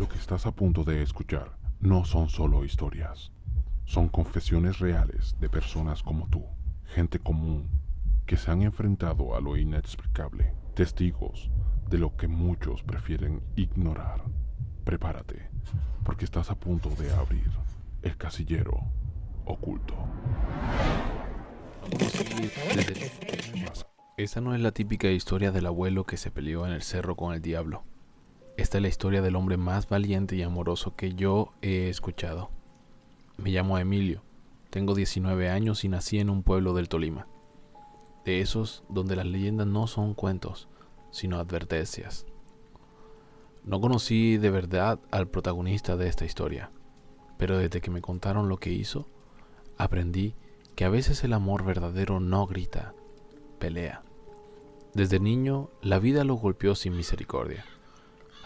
Lo que estás a punto de escuchar no son solo historias, son confesiones reales de personas como tú, gente común que se han enfrentado a lo inexplicable, testigos de lo que muchos prefieren ignorar. Prepárate, porque estás a punto de abrir el casillero oculto. Esta no es la típica historia del abuelo que se peleó en el cerro con el diablo. Esta es la historia del hombre más valiente y amoroso que yo he escuchado. Me llamo Emilio, tengo 19 años y nací en un pueblo del Tolima. De esos donde las leyendas no son cuentos, sino advertencias. No conocí de verdad al protagonista de esta historia, pero desde que me contaron lo que hizo, aprendí que a veces el amor verdadero no grita, pelea. Desde niño, la vida lo golpeó sin misericordia.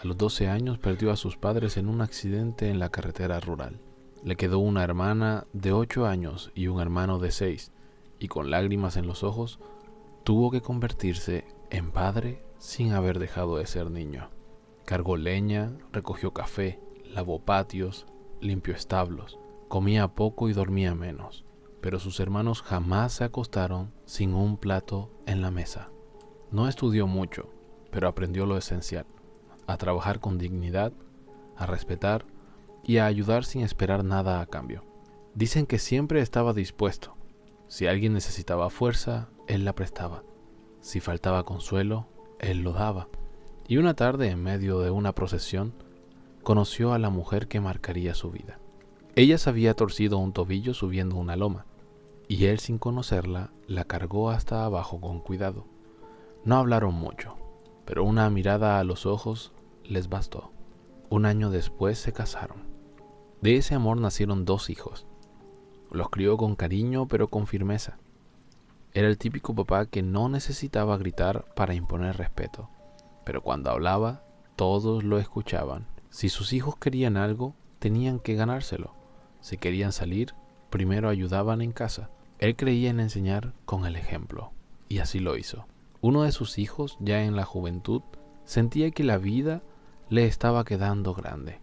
A los 12 años perdió a sus padres en un accidente en la carretera rural. Le quedó una hermana de 8 años y un hermano de 6, y con lágrimas en los ojos, tuvo que convertirse en padre sin haber dejado de ser niño. Cargó leña, recogió café, lavó patios, limpió establos, comía poco y dormía menos, pero sus hermanos jamás se acostaron sin un plato en la mesa. No estudió mucho, pero aprendió lo esencial: a trabajar con dignidad, a respetar y a ayudar sin esperar nada a cambio. Dicen que siempre estaba dispuesto. Si alguien necesitaba fuerza, él la prestaba. Si faltaba consuelo, él lo daba. Y una tarde, en medio de una procesión, conoció a la mujer que marcaría su vida. Ella se había torcido un tobillo subiendo una loma, y él, sin conocerla, la cargó hasta abajo con cuidado. No hablaron mucho, pero una mirada a los ojos les bastó. Un año después se casaron. De ese amor nacieron 2 hijos. Los crió con cariño pero con firmeza. Era el típico papá que no necesitaba gritar para imponer respeto, pero cuando hablaba, todos lo escuchaban. Si sus hijos querían algo, tenían que ganárselo. Si querían salir, primero ayudaban en casa. Él creía en enseñar con el ejemplo, y así lo hizo. Uno de sus hijos, ya en la juventud, sentía que la vida le estaba quedando grande.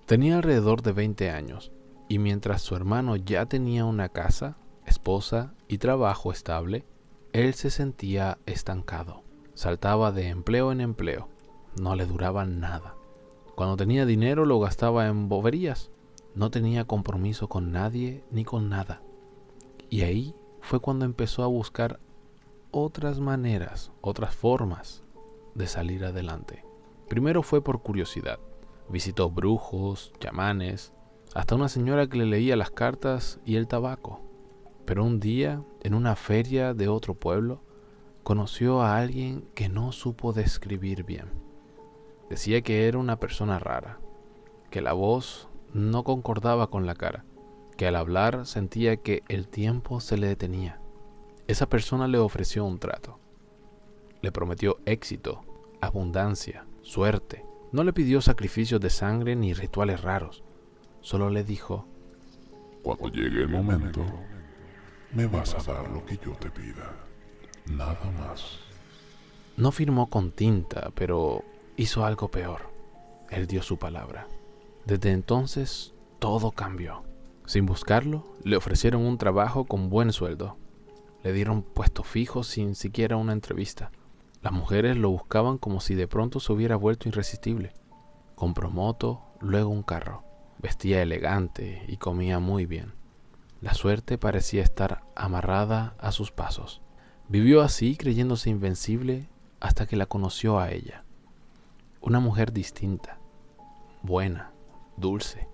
Tenía alrededor de 20 años, y mientras su hermano ya tenía una casa, esposa y trabajo estable, él se sentía estancado. Saltaba de empleo en empleo, no le duraba nada. Cuando tenía dinero lo gastaba en boberías, no tenía compromiso con nadie ni con nada. Y ahí fue cuando empezó a buscar otras maneras, otras formas de salir adelante. Primero fue por curiosidad. Visitó brujos, chamanes, hasta una señora que le leía las cartas y el tabaco. Pero un día, en una feria de otro pueblo, conoció a alguien que no supo describir bien. Decía que era una persona rara, que la voz no concordaba con la cara, que al hablar sentía que el tiempo se le detenía. Esa persona le ofreció un trato. Le prometió éxito, abundancia, suerte. No le pidió sacrificios de sangre ni rituales raros. Solo le dijo: Cuando llegue el momento, me vas a dar lo que yo te pida. Nada más. no firmó con tinta, pero hizo algo peor. Él dio su palabra. Desde entonces, todo cambió. Sin buscarlo, le ofrecieron un trabajo con buen sueldo. Le dieron puesto fijo sin siquiera una entrevista. Las mujeres lo buscaban como si de pronto se hubiera vuelto irresistible. Compró moto, luego un carro. Vestía elegante y comía muy bien. La suerte parecía estar amarrada a sus pasos. Vivió así, creyéndose invencible, hasta que la conoció a ella. Una mujer distinta, buena, dulce.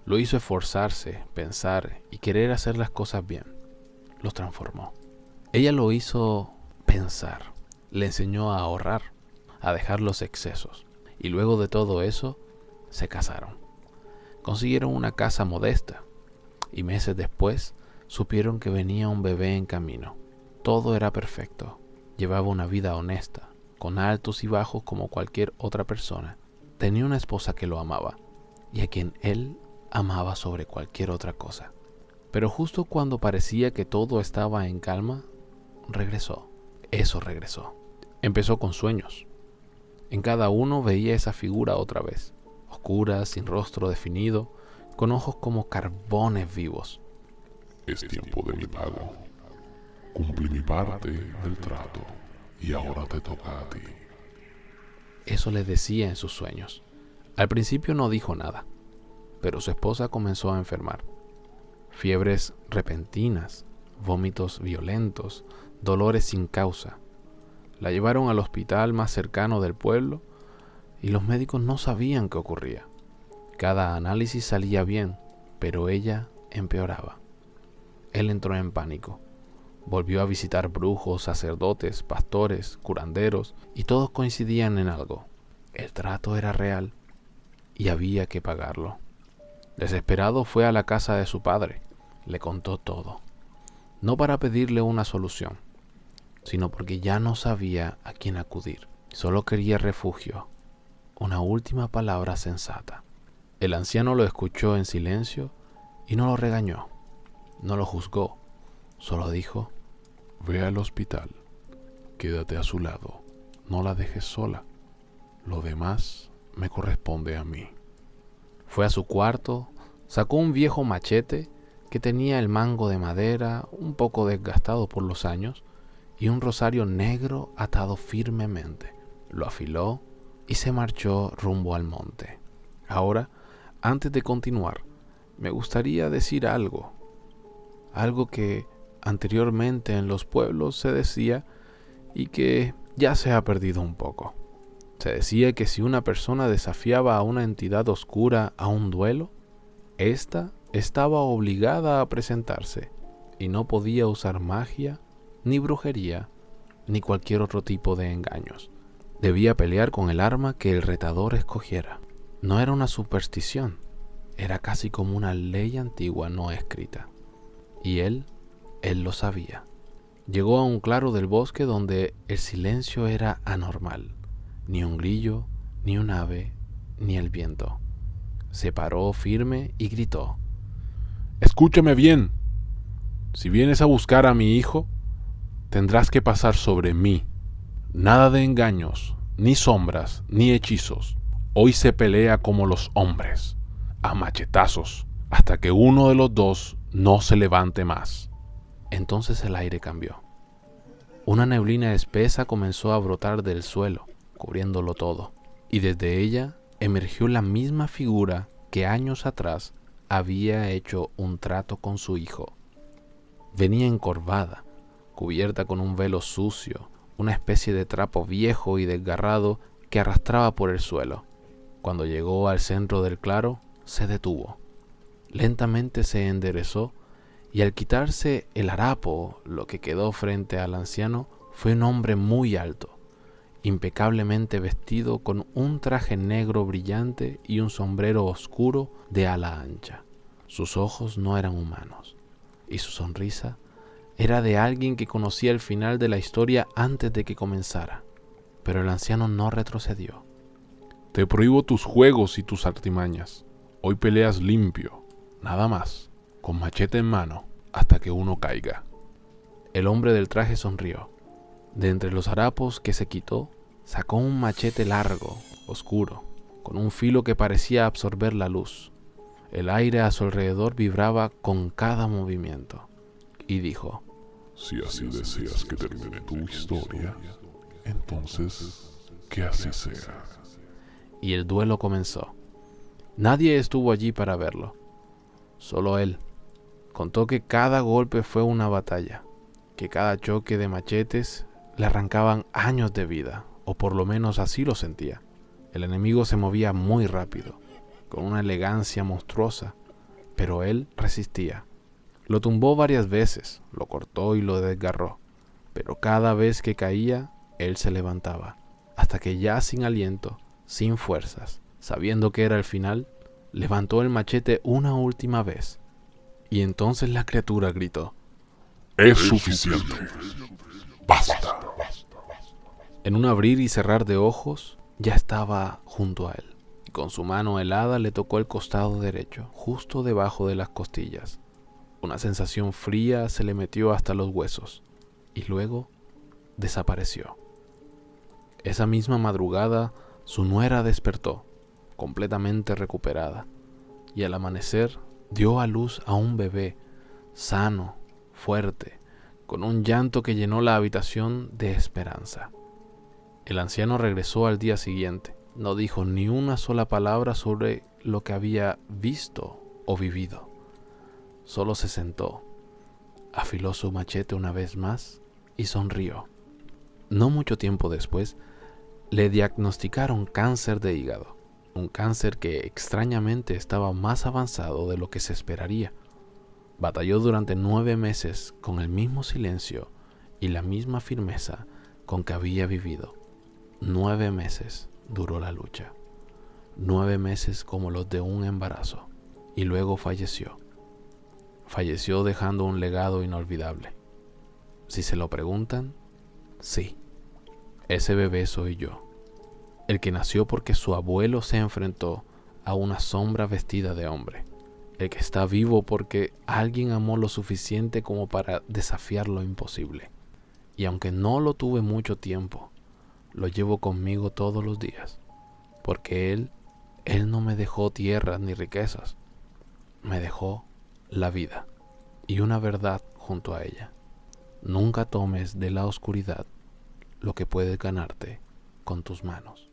Lo hizo esforzarse, pensar y querer hacer las cosas bien. Los transformó. Ella lo hizo pensar. Le enseñó a ahorrar, a dejar los excesos. Y luego de todo eso, se casaron. Consiguieron una casa modesta. Y meses después, supieron que venía un bebé en camino. Todo era perfecto. Llevaba una vida honesta, con altos y bajos como cualquier otra persona. Tenía una esposa que lo amaba, y a quien él amaba sobre cualquier otra cosa. Pero justo cuando parecía que todo estaba en calma, regresó. Eso regresó. Empezó con sueños. En cada uno veía esa figura otra vez. oscuras, sin rostro definido, con ojos como carbones vivos. Es tiempo de mi pago. Cumplí mi parte del trato y ahora te toca a ti. Eso le decía en sus sueños. Al principio no dijo nada, pero su esposa comenzó a enfermar. Fiebres repentinas, vómitos violentos, dolores sin causa. La llevaron al hospital más cercano del pueblo y los médicos no sabían qué ocurría. Cada análisis salía bien, pero ella empeoraba. Él entró en pánico. Volvió a visitar brujos, sacerdotes, pastores, curanderos, y todos coincidían en algo. El trato era real y había que pagarlo. Desesperado fue a la casa de su padre. Le contó todo. No para pedirle una solución, sino porque ya no sabía a quién acudir. Solo quería refugio, una última palabra sensata. El anciano lo escuchó en silencio y no lo regañó, no lo juzgó, solo dijo: Ve al hospital, quédate a su lado, no la dejes sola. Lo demás me corresponde a mí. Fue a su cuarto, sacó un viejo machete que tenía el mango de madera un poco desgastado por los años y un rosario negro atado firmemente. Lo afiló y se marchó rumbo al monte. Ahora, antes de continuar, me gustaría decir algo que anteriormente en los pueblos se decía y que ya se ha perdido un poco. Se decía que si una persona desafiaba a una entidad oscura a un duelo, ésta estaba obligada a presentarse y no podía usar magia, ni brujería, ni cualquier otro tipo de engaños. Debía pelear con el arma que el retador escogiera. No era una superstición, era casi como una ley antigua no escrita. Y él lo sabía. Llegó a un claro del bosque donde el silencio era anormal. Ni un grillo, ni un ave, ni el viento. Se paró firme y gritó: Escúchame bien. Si vienes a buscar a mi hijo, tendrás que pasar sobre mí. Nada de engaños, ni sombras, ni hechizos. Hoy se pelea como los hombres, a machetazos, hasta que uno de los dos no se levante más. Entonces el aire cambió. Una neblina espesa comenzó a brotar del suelo, cubriéndolo todo, y desde ella emergió la misma figura que años atrás había hecho un trato con su hijo. Venía encorvada, cubierta con un velo sucio, una especie de trapo viejo y desgarrado que arrastraba por el suelo. Cuando llegó al centro del claro, se detuvo. Lentamente se enderezó y al quitarse el harapo, lo que quedó frente al anciano fue un hombre muy alto, impecablemente vestido con un traje negro brillante y un sombrero oscuro de ala ancha. Sus ojos no eran humanos y su sonrisa era de alguien que conocía el final de la historia antes de que comenzara. Pero el anciano no retrocedió. Te prohíbo tus juegos y tus artimañas. Hoy peleas limpio, nada más, con machete en mano, hasta que uno caiga. El hombre del traje sonrió. De entre los harapos que se quitó, sacó un machete largo, oscuro, con un filo que parecía absorber la luz. El aire a su alrededor vibraba con cada movimiento. Y dijo: Si así deseas que termine tu historia, entonces que así sea. Y el duelo comenzó. Nadie estuvo allí para verlo. Solo él. Contó que cada golpe fue una batalla, que cada choque de machetes le arrancaban años de vida, o por lo menos así lo sentía. El enemigo se movía muy rápido, con una elegancia monstruosa, pero él resistía. Lo tumbó varias veces, lo cortó y lo desgarró, pero cada vez que caía, él se levantaba, hasta que ya sin aliento, sin fuerzas, sabiendo que era el final, levantó el machete una última vez. Y entonces la criatura gritó: Es suficiente. Basta. En un abrir y cerrar de ojos, ya estaba junto a él, y con su mano helada le tocó el costado derecho, justo debajo de las costillas. Una sensación fría se le metió hasta los huesos, y luego desapareció. Esa misma madrugada, su nuera despertó. completamente recuperada, y al amanecer dio a luz a un bebé sano, fuerte, con un llanto que llenó la habitación de esperanza. El anciano regresó al día siguiente. No dijo ni una sola palabra sobre lo que había visto o vivido. Solo se sentó, afiló su machete una vez más y sonrió. No mucho tiempo después, le diagnosticaron cáncer de hígado, un cáncer que extrañamente estaba más avanzado de lo que se esperaría. Batalló durante 9 meses con el mismo silencio y la misma firmeza con que había vivido. 9 meses duró la lucha. 9 meses como los de un embarazo. Y luego falleció. Falleció dejando un legado inolvidable. Si se lo preguntan, sí. Ese bebé soy yo. El que nació porque su abuelo se enfrentó a una sombra vestida de hombre. El que está vivo porque alguien amó lo suficiente como para desafiar lo imposible. Y aunque no lo tuve mucho tiempo, lo llevo conmigo todos los días, porque Él no me dejó tierras ni riquezas, me dejó la vida y una verdad junto a ella. Nunca tomes de la oscuridad lo que puedes ganarte con tus manos.